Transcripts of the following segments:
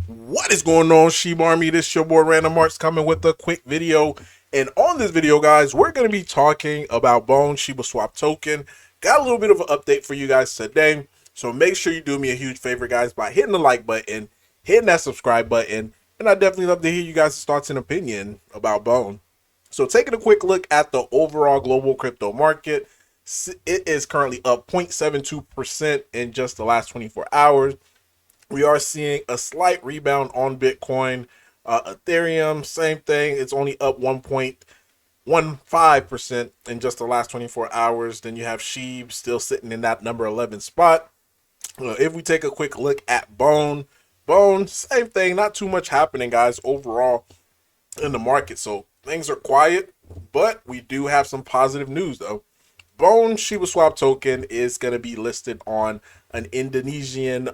What is going on, Sheba Army? This is your boy Random Arts coming with a quick video. And on this video, guys, we're going to be talking about Bone Shibaswap token. Got a little bit of an update for you guys today. So make sure you do me a huge favor, guys, by hitting the like button, hitting that subscribe button. And I'd definitely love to hear you guys' thoughts and opinion about Bone. So taking a quick look at the overall global crypto market, it is currently up 0.72% in just the last 24 hours. We are seeing a slight rebound on Bitcoin. Ethereum, same thing. It's only up 1.15% in just the last 24 hours. Then you have Shib still sitting in that number 11 spot. If we take a quick look at Bone, same thing. Not too much happening, guys, overall in the market. So things are quiet, but we do have some positive news, though. Bone Shibaswap token is going to be listed on an Indonesian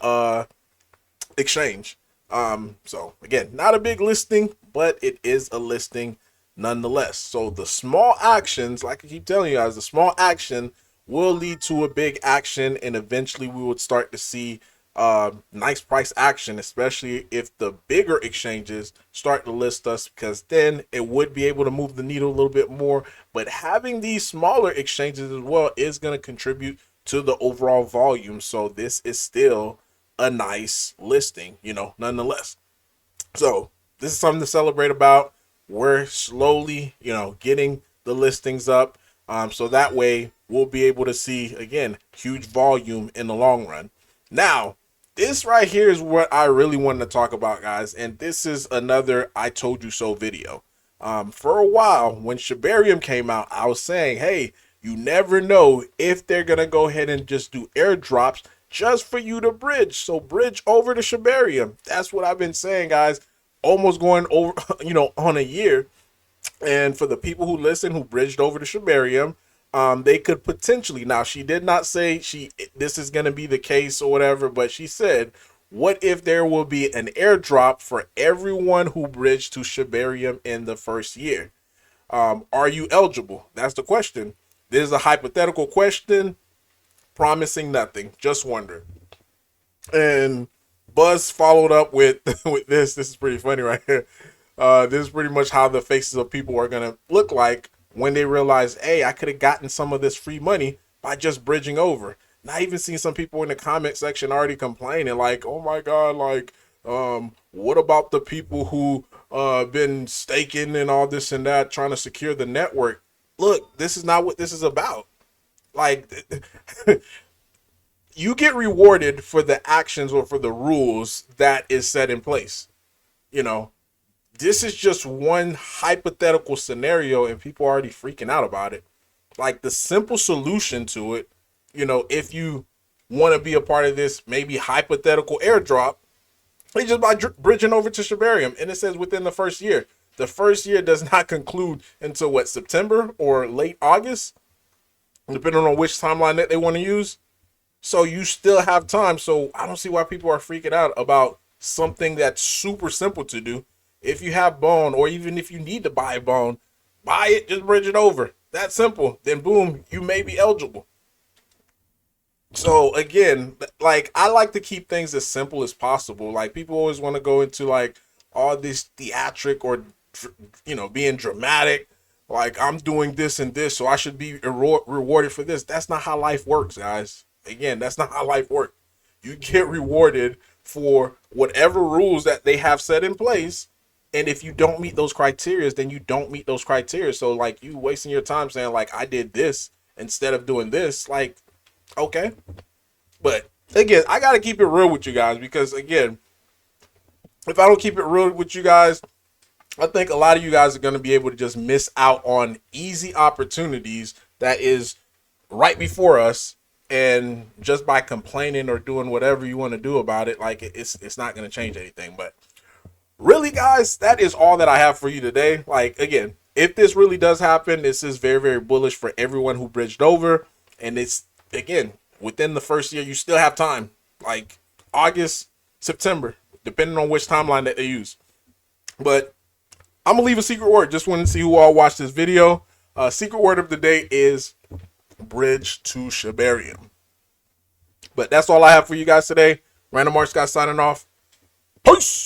exchange. So again, not a big listing, but it is a listing nonetheless. So the small actions, like I keep telling you guys, the small action will lead to a big action, and eventually we would start to see nice price action, especially if the bigger exchanges start to list us, because then it would be able to move the needle a little bit more. But having these smaller exchanges as well is going to contribute to the overall volume. So this is still a nice listing, nonetheless. So this is something to celebrate about. We're slowly, getting the listings up. So that way we'll be able to see, again, huge volume in the long run. Now, this right here is what I really wanted to talk about, guys. And this is another I told you so video. For a while, when Shibarium came out, I was saying, hey, you never know if they're going to go ahead and just do airdrops just for you to bridge. So bridge over to Shibarium. That's what I've been saying, guys. Almost going over, on a year. And for the people who listen, who bridged over to Shibarium, they could potentially, now she did not say this is going to be the case or whatever, but she said, what if there will be an airdrop for everyone who bridged to Shibarium in the first year? Are you eligible? That's the question. This is a hypothetical question, promising nothing, just wonder. And Buzz followed up with this. This is pretty funny right here. This is pretty much how the faces of people are going to look like when they realize, hey, I could have gotten some of this free money by just bridging over. And I even seen some people in the comment section already complaining, like, oh my God, like, what about the people who been staking and all this and that, trying to secure the network? Look, this is not what this is about. Like, you get rewarded for the actions or for the rules that is set in place. This is just one hypothetical scenario, and people are already freaking out about it. Like, the simple solution to it, if you want to be a part of this maybe hypothetical airdrop, it's just by bridging over to Shibarium. And it says within the first year. The first year does not conclude until what, September or late August, depending on which timeline that they want to use. So you still have time. So I don't see why people are freaking out about something that's super simple to do. If you have Bone, or even if you need to buy Bone, buy it, just bridge it over. That's simple. Then boom, you may be eligible. So again, like, I like to keep things as simple as possible. Like, people always want to go into like all this theatric or, being dramatic. Like, I'm doing this and this, so I should be rewarded for this. That's not how life works, guys. Again, that's not how life works. You get rewarded for whatever rules that they have set in place. And if you don't meet those criteria, then you don't meet those criteria. So, like, you wasting your time saying, like, I did this instead of doing this. Like, okay. But, again, I got to keep it real with you guys, because, again, if I don't keep it real with you guys, I think a lot of you guys are going to be able to just miss out on easy opportunities that is right before us. And just by complaining or doing whatever you want to do about it, like, it's not going to change anything. But really, guys, that is all that I have for you today. Like, again, if this really does happen, this is very, very bullish for everyone who bridged over. And it's, again, within the first year, you still have time, like August, September, depending on which timeline that they use. But I'm going to leave a secret word. Just want to see who all watched this video. Secret word of the day is bridge to Shibarium. But that's all I have for you guys today. Random Arts guys signing off. Peace.